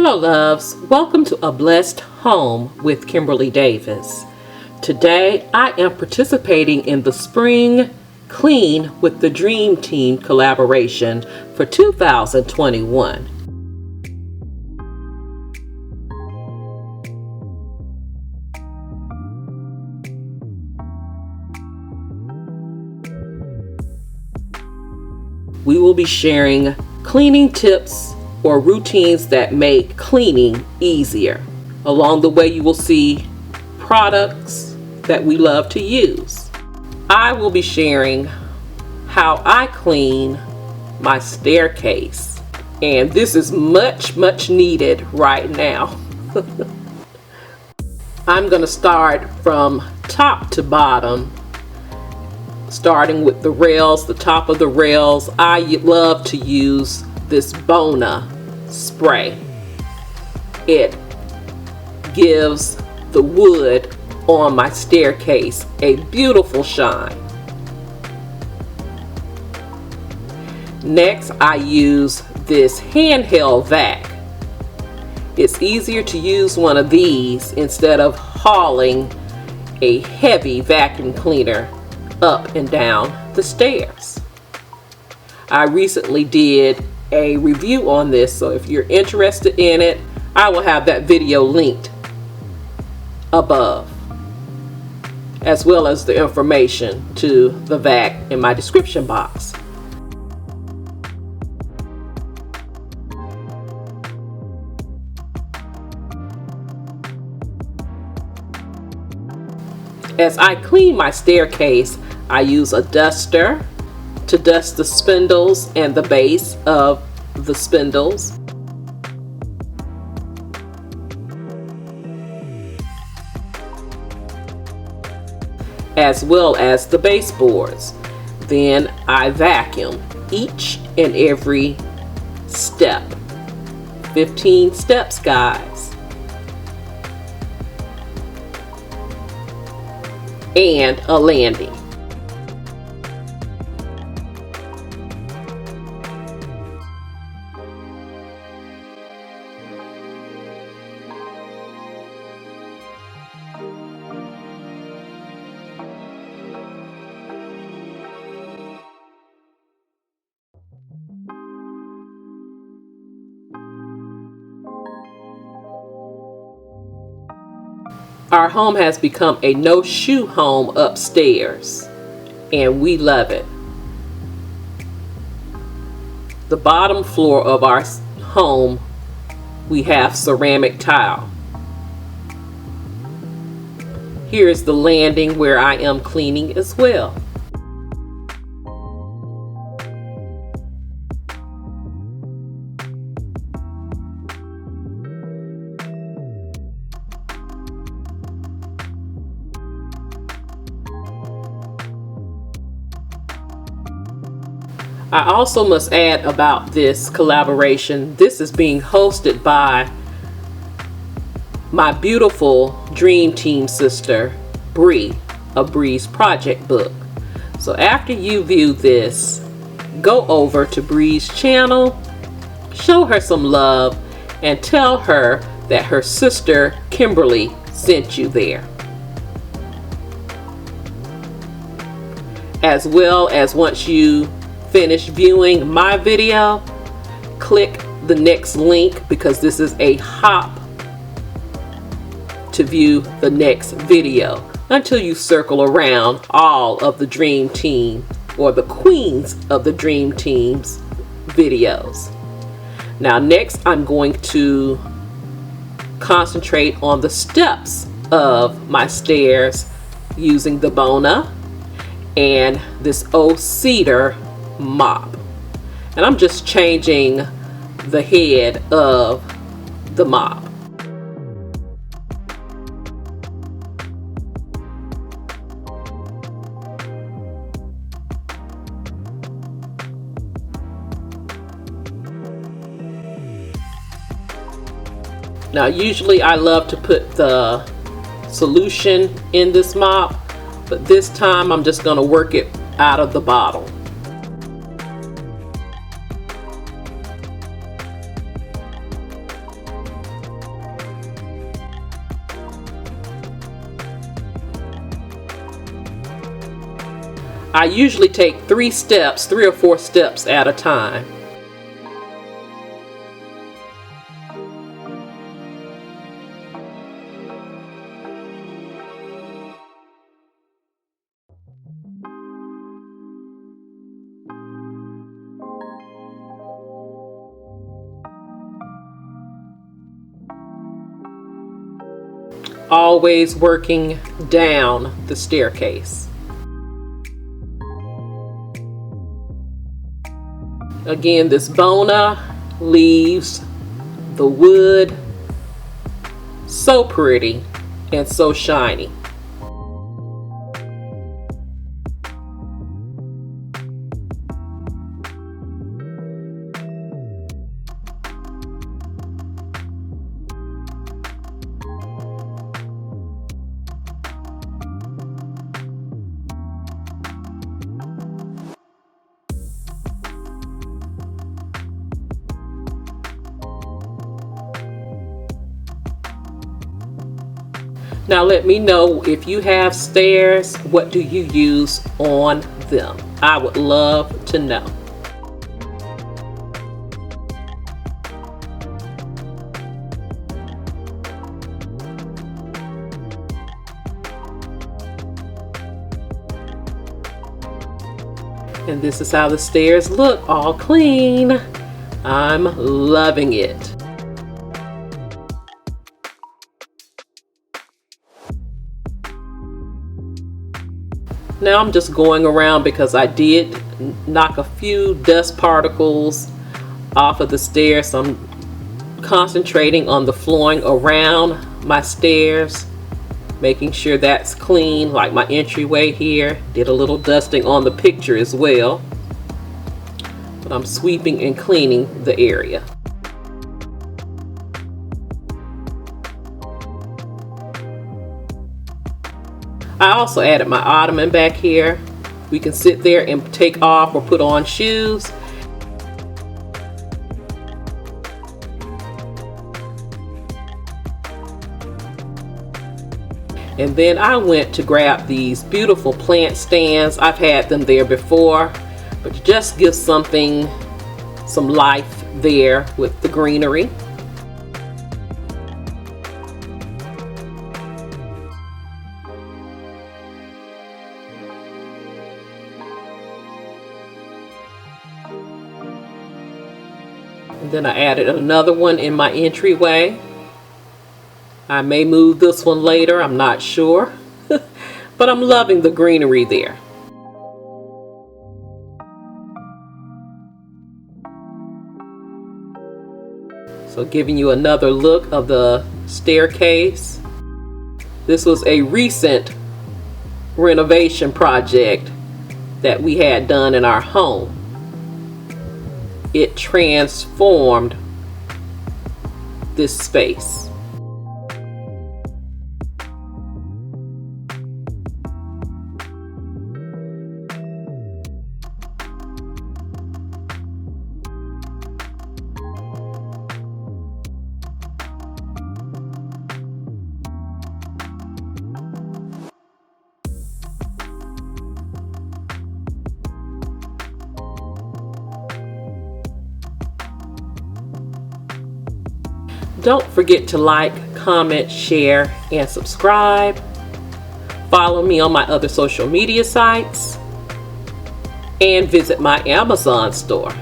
Hello loves, welcome to A Blessed Home with Kimberly Davis. Today I am participating in the Spring Clean with the Dream Team collaboration for 2021. We will be sharing cleaning tips or routines that make cleaning easier. Along the way, you will see products that we love to use. I will be sharing how I clean my staircase, and this is much needed right now. I'm going to start from top to bottom, starting with the rails, the top of the rails. I love to use this Bona spray. It gives the wood on my staircase a beautiful shine. Next, I use this handheld vac. It's easier to use one of these instead of hauling a heavy vacuum cleaner up and down the stairs. I recently did a review on this, so if you're interested in it, I will have that video linked above, as well as the information to the vac in my description box. As I clean my staircase, I use a duster to dust the spindles and the base of the spindles. As well as the baseboards. Then I vacuum each and every step. 15 steps, guys. And a landing. Our home has become a no-shoe home upstairs, and we love it. The bottom floor of our home, we have ceramic tile. Here is the landing where I am cleaning as well. I also must add about this collaboration, this is being hosted by my beautiful Dream Team sister, Bree, of Bree's Project Book. So after you view this, go over to Bree's channel, show her some love, and tell her that her sister, Kimberly, sent you there. As well as once you finish viewing my video, click the next link because this is a hop to view the next video until you circle around all of the Dream Team or the queens of the Dream Team's videos. Now next I'm going to concentrate on the steps of my stairs using the Bona and this old cedar mop, and I'm just changing the head of the mop. Now usually I love to put the solution in this mop, but this time I'm just going to work it out of the bottle. I usually take 3 or 4 steps at a time. Always working down the staircase. Again, this Bona leaves the wood so pretty and so shiny. Now let me know, if you have stairs, what do you use on them? I would love to know. And this is how the stairs look, all clean. I'm loving it. Now I'm just going around because I did knock a few dust particles off of the stairs. So I'm concentrating on the flooring around my stairs, making sure that's clean, like my entryway here. Did a little dusting on the picture as well. But I'm sweeping and cleaning the area. I also added my ottoman back here. We can sit there and take off or put on shoes. And then I went to grab these beautiful plant stands. I've had them there before, but just give something, some life there with the greenery. And then I added another one in my entryway. I may move this one later, I'm not sure. But I'm loving the greenery there. So giving you another look of the staircase. This was a recent renovation project that we had done in our home. It transformed this space. Don't forget to like, comment, share, and subscribe. Follow me on my other social media sites. And visit my Amazon store.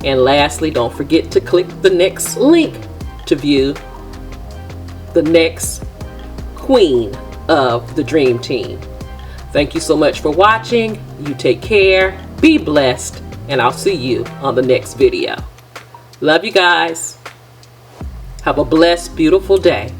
And lastly, don't forget to click the next link to view the next queen of the Dream Team. Thank you so much for watching. You take care, be blessed, and I'll see you on the next video. Love you guys. Have a blessed, beautiful day.